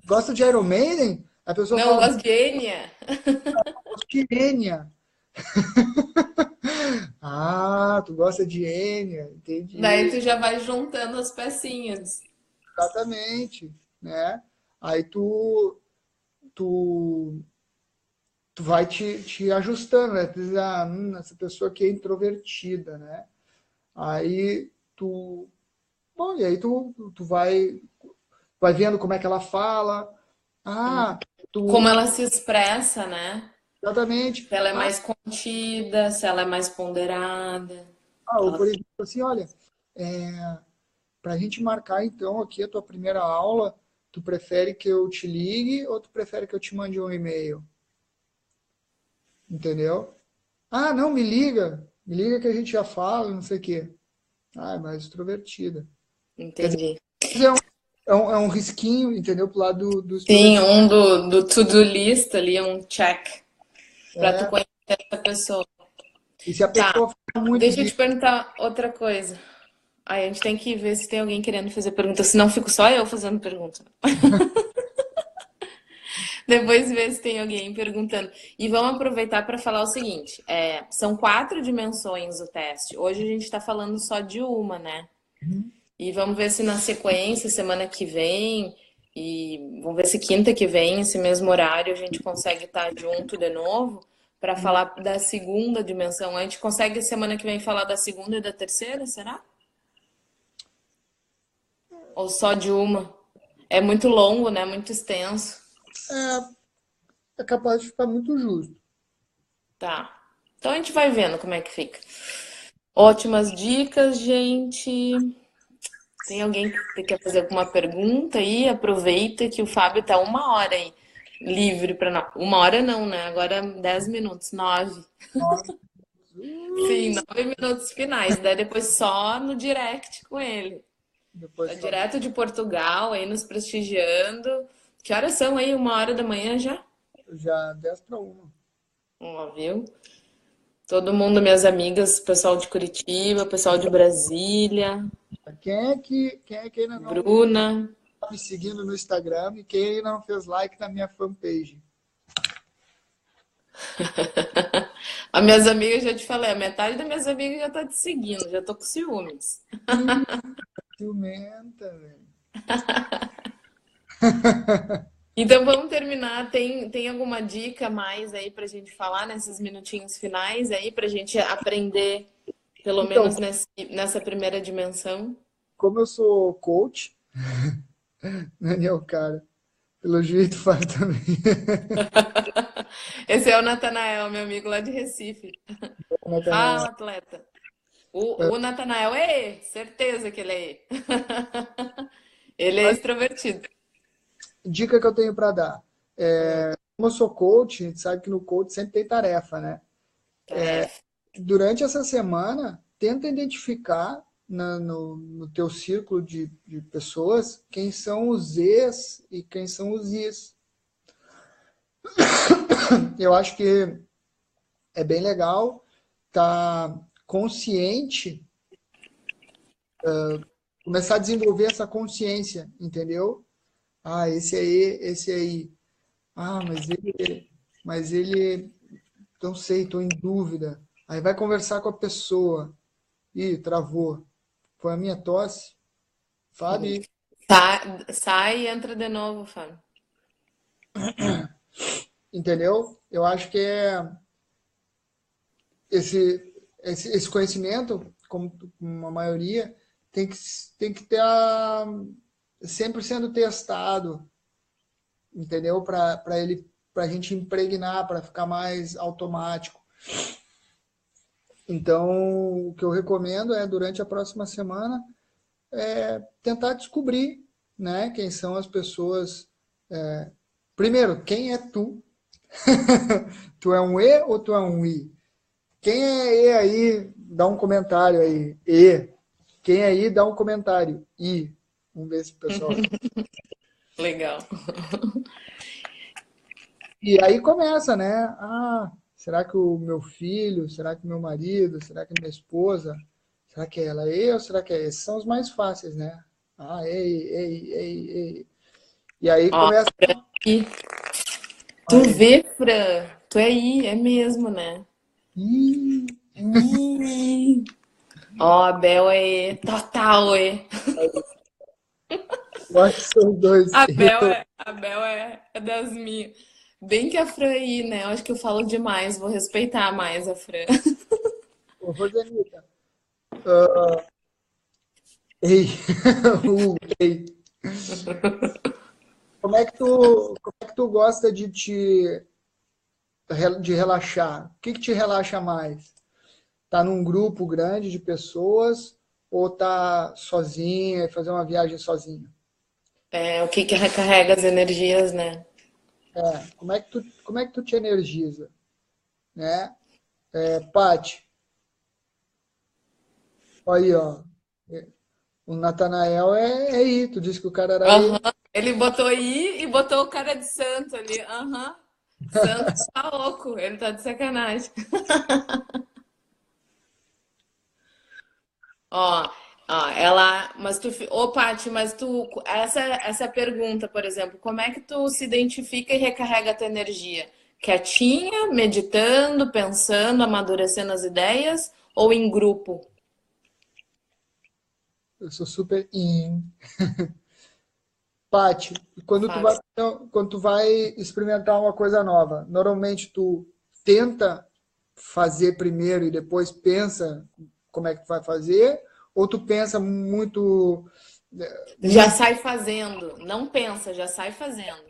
gosta de Iron Maiden? A pessoa Não, eu fala, gosto de Enya. gosto de Enya. Tu gosta de Enya, Daí entendi. tu já vai juntando as pecinhas. Exatamente, né? Aí tu, tu vai te ajustando, né? Tu diz, essa pessoa aqui é introvertida, né? Aí tu, bom, e aí tu vai vendo como é que ela fala. Ah, Como tu, ela se expressa, né? exatamente. Se ela é mais contida, se ela é mais ponderada. Ou Ela- por exemplo, assim, olha, para a gente marcar então aqui a tua primeira aula, tu prefere que eu te ligue ou tu prefere que eu te mande um e-mail? Entendeu? Não, me liga que a gente já fala, não sei o quê. É mais extrovertida. Quer dizer, Entendi. é um risquinho, entendeu? Pro lado do Sim, extrovertido. um do to-do list ali, um check, para tu É, conhecer essa pessoa. e se a Tá, pessoa fala muito deixa eu te disso, perguntar outra coisa. Aí a gente tem que ver se tem alguém querendo fazer pergunta, senão fico só eu fazendo pergunta. Depois ver se tem alguém perguntando. E vamos aproveitar para falar o seguinte: são 4 dimensões o teste. Hoje a gente está falando só de uma, né? E vamos ver se na sequência, semana que vem, e vamos ver se quinta que vem, esse mesmo horário, a gente consegue estar junto de novo para falar da segunda dimensão. A gente consegue semana que vem falar da segunda e da terceira, será? Ou só de uma? É muito longo, né? Muito extenso. é capaz de ficar muito justo. Tá. Então a gente vai vendo como é que fica. Ótimas dicas, gente. Tem alguém que quer fazer alguma pergunta aí? Aproveita que o Fábio tá 1 hora aí, livre para nós. 1 hora não, né? Agora 10 minutos, 9. Nossa, Sim, 9 minutos finais. Daí depois só no direct com ele. Tá depois só direto de Portugal aí nos prestigiando. Que horas são aí? 1 hora da manhã já? já 10 para uma. Ó, viu? Todo mundo, minhas amigas, pessoal de Curitiba, pessoal de Brasília, Quem é que ainda não Bruna. tá me seguindo no Instagram e quem ainda não fez like na minha fanpage? As minhas amigas, já te falei, a metade das minhas amigas já tá te seguindo, já tô com ciúmes. Ih, ciumenta, velho. Então vamos terminar. Tem alguma dica mais aí pra gente falar nesses minutinhos finais aí, pra gente aprender, pelo Então, menos nessa primeira dimensão? como eu sou coach, Daniel, cara, pelo jeito faz também. Esse é o Natanael, meu amigo lá de Recife. Natanael. Fala, atleta. O Natanael é E, certeza que ele é E. Ele é Mas extrovertido. dica que eu tenho para dar. Como eu sou coach, a gente sabe que no coach sempre tem tarefa, né? Tarefa. Durante essa semana, tenta identificar no teu círculo de pessoas quem são os Zs e quem são os Is. Eu acho que é bem legal estar consciente, começar a desenvolver essa consciência, entendeu? Ah, esse aí, esse aí. Ah, mas ele, não sei, estou em dúvida. Aí vai conversar com a pessoa. Ih, travou. Foi a minha tosse? Fábio, Sai e entra de novo, Fábio. entendeu? Eu acho que esse conhecimento, como a maioria, tem que estar sempre sendo testado, entendeu? Para a gente impregnar, para ficar mais automático. Então, o que eu recomendo é, durante a próxima semana, tentar descobrir, né, quem são as pessoas. Primeiro, quem é tu? Tu é um E ou tu é um I? Quem é E aí, dá um comentário aí. E. Quem é I, dá um comentário. I. Vamos ver se o pessoal. Legal. E aí começa, né? Ah, será que o meu filho, será que o meu marido, será que a minha esposa, será que ela é E ou será que é E? Esses são os mais fáceis, né? Ah, ei, ei, ei, ei. E aí Ó, começa. e tu Aí, vê, Fran? Tu é I, é mesmo, né? ih, Ih. Ó, a Bel é E, total E. eu acho que são dois. A Bel é das minhas. Bem que a Fran é I, né? Eu acho que eu falo demais, vou respeitar mais a Fran. Ô, Rosanita, ei, ei. Como é que tu gosta de relaxar? O que te relaxa mais? Tá num grupo grande de pessoas ou tá sozinha e fazer uma viagem sozinha? É, o que que recarrega as energias, né? Como é que tu te energiza, né? Paty, aí, ó. O Natanael é aí. Tu disse que o cara era aí. Aham. Ele botou aí e botou o cara de santo ali. Aham. Santo tá louco, ele tá de sacanagem. Ó, ó, mas ô Paty, mas essa pergunta, por exemplo, como é que tu se identifica e recarrega a tua energia? Quietinha, meditando, pensando, amadurecendo as ideias ou em grupo? Eu sou super in. Paty, Fábio? quando tu vai experimentar uma coisa nova, normalmente tu tenta fazer primeiro e depois pensa como é que tu vai fazer, ou tu pensa muito, Já muito, sai fazendo, não pensa, já sai fazendo.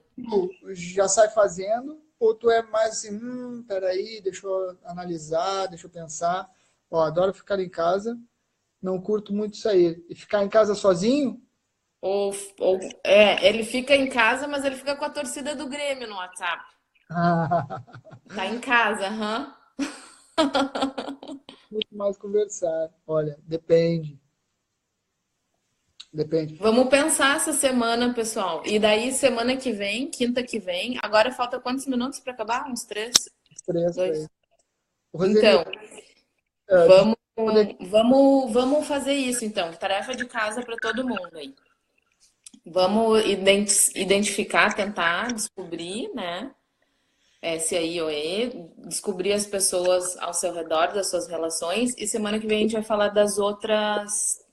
já sai fazendo, ou tu é mais assim, peraí, deixa eu analisar, deixa eu pensar. Ó, adoro ficar em casa, não curto muito sair. E ficar em casa sozinho? Ele fica em casa, mas ele fica com a torcida do Grêmio no WhatsApp. Tá em casa, aham. Muito mais conversar. Olha, depende. Depende. Vamos pensar essa semana, pessoal. E daí, semana que vem, quinta que vem. Agora falta quantos minutos para acabar? Uns três? Três para Dois? aí. Roseli, Então, de vamos, poder... vamos fazer isso, então. Tarefa de casa para todo mundo aí. Vamos identificar, tentar descobrir, né? Se aí ou E, descobrir as pessoas ao seu redor, das suas relações. E semana que vem a gente vai falar das outras.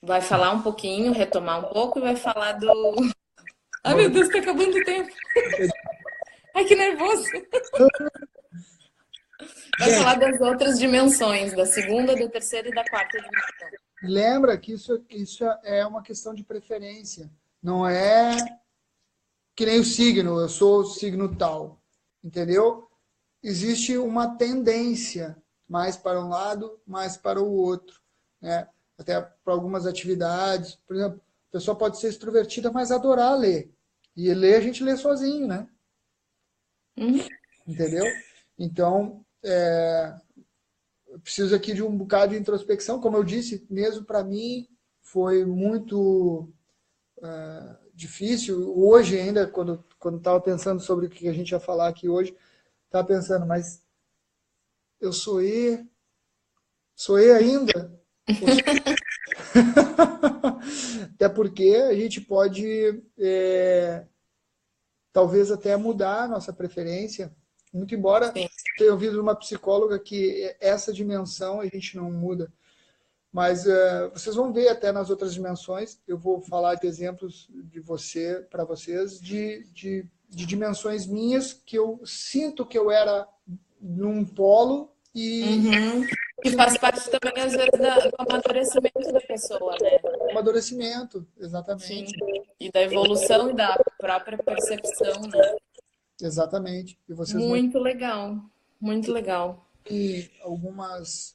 Vai falar um pouquinho, retomar um pouco e vai falar do. Ai, meu Deus, tá acabando o tempo. Ai, que nervoso. Vai falar Gente, das outras dimensões, da segunda, da terceira e da quarta dimensão. lembra que isso é uma questão de preferência. Não é que nem o signo, eu sou o signo tal. Entendeu? Existe uma tendência mais para um lado, mais para o outro. Né? Até para algumas atividades. Por exemplo, a pessoa pode ser extrovertida, mas adorar ler. E ler a gente lê sozinho, né? Uhum. Entendeu? Então, eu preciso aqui de um bocado de introspecção. Como eu disse, mesmo para mim foi muito difícil. Hoje ainda, quando estava pensando sobre o que a gente ia falar aqui hoje, estava pensando, mas eu sou ainda? Até porque a gente pode, talvez até mudar a nossa preferência, muito embora Sim. tenha ouvido de uma psicóloga que essa dimensão a gente não muda. Mas vocês vão ver até nas outras dimensões, eu vou falar de exemplos para vocês, de dimensões minhas que eu sinto que eu era num polo e Uhum. Que faz parte também, às vezes, do amadurecimento da pessoa, né? amadurecimento, Sim. exatamente, E da evolução e da própria percepção, né? exatamente. E vocês vão Muito legal. Muito legal. ter algumas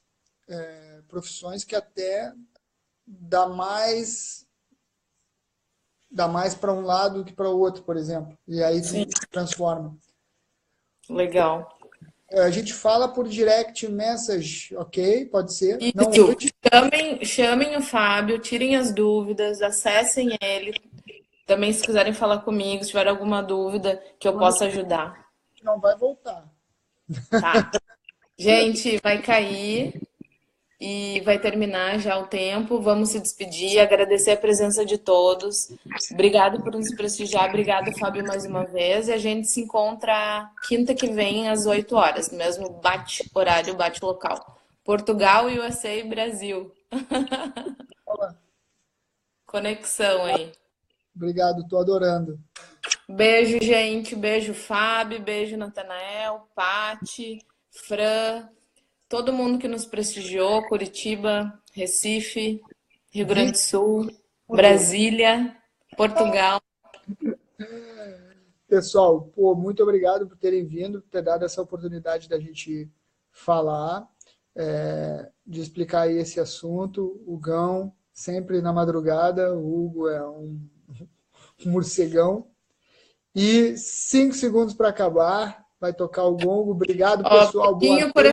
profissões que até dá mais dá mais para um lado que para o outro, por exemplo. E aí tu Sim, transforma. legal. A gente fala por direct message, ok? Pode ser. Não Isso. hoje. Chamem o Fábio, tirem as dúvidas, acessem ele. Também, se quiserem falar comigo, se tiver alguma dúvida que eu possa ajudar. A gente não vai voltar. Tá. Gente, vai cair e vai terminar já o tempo. Vamos se despedir, agradecer a presença de todos. Obrigado por nos prestigiar. Obrigado, Fábio, mais uma vez. E a gente se encontra quinta que vem às 8 horas, no mesmo horário, bate local. Portugal, USA e Brasil. Conexão aí. Obrigado, estou adorando. Beijo, gente. Beijo, Fábio. Beijo, Natanael, Pati, Fran, todo mundo que nos prestigiou. Curitiba, Recife, Rio Grande do Sul, Brasília, Portugal. Pessoal, pô, muito obrigado por terem vindo, por ter dado essa oportunidade da gente falar, de explicar aí esse assunto. O Gão, sempre na madrugada, o Hugo é um morcegão. E 5 segundos para acabar, vai tocar o gongo. Obrigado, Ó, pessoal. Boa pouquinho por